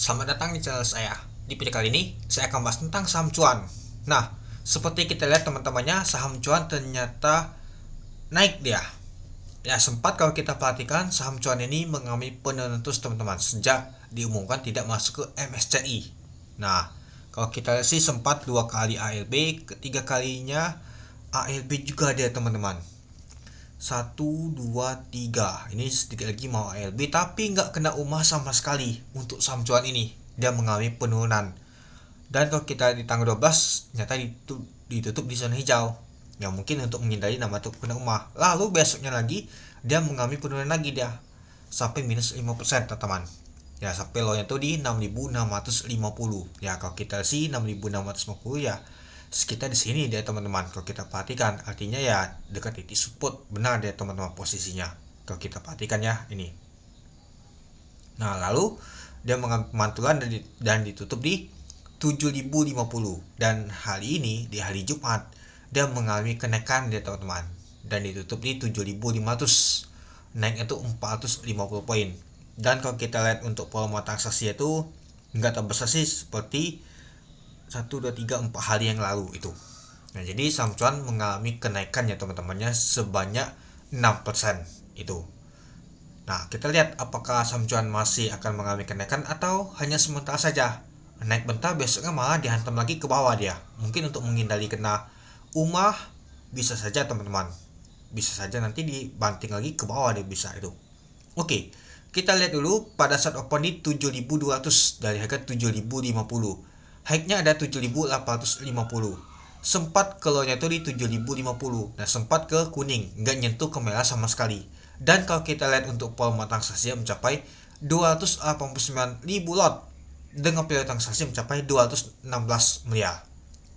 Selamat datang di channel saya. Di video kali ini, saya akan bahas tentang saham cuan. Nah, seperti kita lihat teman-temannya, saham cuan ternyata naik dia. Ya, sempat kalau kita perhatikan, saham cuan ini mengalami penurunan terus teman-teman, sejak diumumkan tidak masuk ke MSCI. Nah, kalau kita lihat sih sempat 2 kali ALB, ketiga kalinya ALB juga dia teman-teman. 1, 2, 3. Ini sedikit lagi mau ALB, tapi nggak kena umah sama sekali untuk saham cuan ini. Dia mengalami penurunan. Dan kalau kita di tanggal 12, ternyata ditutup di zona hijau. Ya mungkin untuk menghindari nama itu kena umah. Lalu besoknya lagi, dia mengalami penurunan lagi dia. Sampai minus 5% teman-teman. Ya sampai low-nya tuh di 6.650. Ya kalau kita sih 6.650 ya sekitar di sini dia teman-teman. Kalau kita perhatikan artinya ya dekat titik support, benar dia teman-teman posisinya kalau kita perhatikan ya ini. Nah lalu dia mengalami pemantulan dan ditutup di 7.050, dan hari ini di hari Jumat dia mengalami kenaikan dia teman-teman dan ditutup di 7.500, naiknya itu 450 poin. Dan kalau kita lihat untuk volume transaksi itu nggak terbesar sih seperti 1, 2, 3, 4 hari yang lalu itu. Nah, jadi saham cuan mengalami kenaikan ya teman-temannya sebanyak 6% itu. Nah, kita lihat apakah saham cuan masih akan mengalami kenaikan atau hanya sementara saja. Naik bentar, besoknya malah dihantam lagi ke bawah dia. Mungkin untuk menghindari kena umah, bisa saja teman-teman. Bisa saja nanti dibanting lagi ke bawah dia bisa itu. Oke, kita lihat dulu pada saat open di 7.200 dari harga 7.050. High-nya ada 7.850. Sempat keluarnya itu di 7.050. Nah, sempat ke kuning, nggak nyentuh ke merah sama sekali. Dan kalau kita lihat untuk volume transaksi mencapai 289.000 lot dengan periode transaksi mencapai 216 miliar.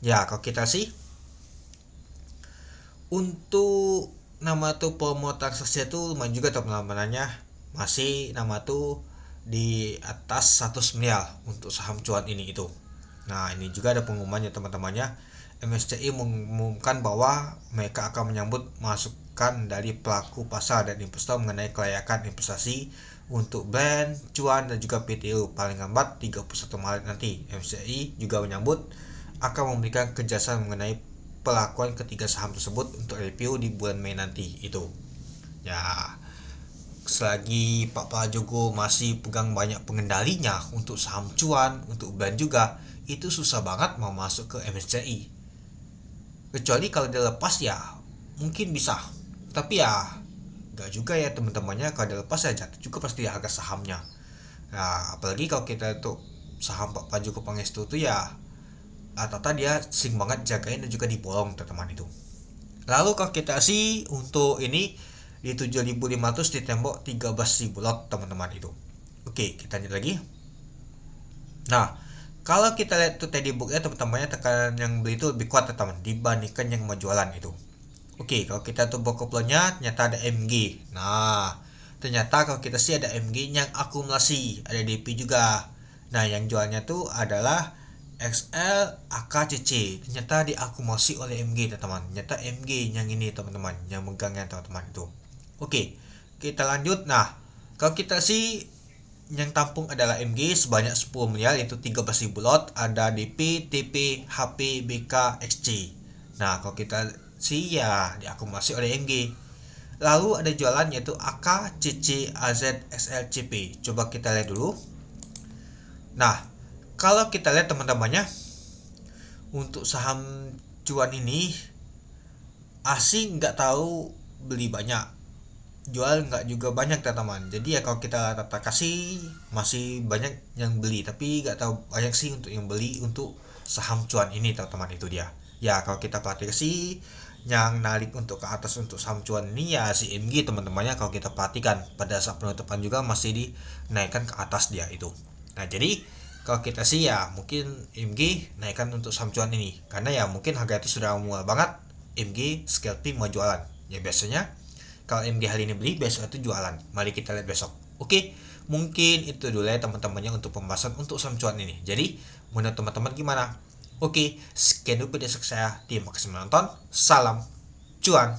Ya, kalau kita sih untuk nama tuh volume transaksi itu lumayan juga teman-temannya, masih nama tuh di atas 100 miliar untuk saham cuan ini itu. Nah ini juga ada pengumumannya teman-temannya. MSCI mengumumkan bahwa mereka akan menyambut masukan dari pelaku pasar dan investor mengenai kelayakan investasi untuk brand, cuan dan juga PTU paling lambat 31 Maret nanti. MSCI juga menyambut akan memberikan kejelasan mengenai pelakuan ketiga saham tersebut untuk review di bulan Mei nanti itu. Ya, selagi Pak Prajogo masih pegang banyak pengendalinya untuk saham cuan, untuk brand juga, itu susah banget mau masuk ke MSCI. Kecuali kalau dia lepas ya mungkin bisa, tapi ya gak juga ya teman-temannya. Kalau dia lepas ya jatuh juga pasti harga sahamnya. Nah apalagi kalau kita tuh saham Pak Prajogo Pangestu tuh ya rata-rata dia sering banget jagain dan juga dibolong teman-teman itu. Lalu kalau kita sih untuk ini di 7.500 ditembok 13.000 lot teman-teman itu. Oke, kita lanjut lagi. Nah, kalau kita lihat tuh tadi booknya teman-temannya tekanan yang beli itu lebih kuat teman dibandingkan yang mau jualan itu. Oke, kalau kita tuh buka plotnya ternyata ada MG. Nah, ternyata kalau kita sih ada MG yang akumulasi, ada DP juga. Nah, yang jualnya tuh adalah XL AKCC. Ternyata diakumulasi oleh MG teman-teman. Ternyata MG yang ini teman-teman, yang megangnya teman-teman itu. Oke, kita lanjut. Nah, kalau kita sih yang tampung adalah MG sebanyak 10 miliar yaitu 13.000 lot, ada DP, TP, HP, BK, XC. Nah, kalau kita sih ya diakumulasi oleh MG. Lalu ada jualan yaitu AK, CC, AZ, SL, CP. Coba kita lihat dulu. Nah, kalau kita lihat teman-temannya untuk saham cuan ini asing nggak tahu beli banyak, jual nggak juga banyak teman-teman. Jadi ya kalau kita rata kasih masih banyak yang beli, tapi nggak tahu banyak sih untuk yang beli untuk saham cuan ini teman-teman. Itu dia ya. Kalau kita perhatikan sih yang narik untuk ke atas untuk saham cuan ini ya si MG teman-temannya. Kalau kita perhatikan pada saat penutupan juga masih dinaikkan ke atas dia itu. Nah jadi kalau kita sih ya mungkin MG naikkan untuk saham cuan ini karena ya mungkin harga itu sudah murah banget. MG scalping mau jualan ya, biasanya kalau MG hari ini beli, besok itu jualan. Mari kita lihat besok. Oke, mungkin itu dulu ya teman-temannya untuk pembahasan untuk saham cuan ini. Jadi, menurut teman-teman gimana? Oke, sekian dulu video saya. Terima kasih menonton. Salam cuan.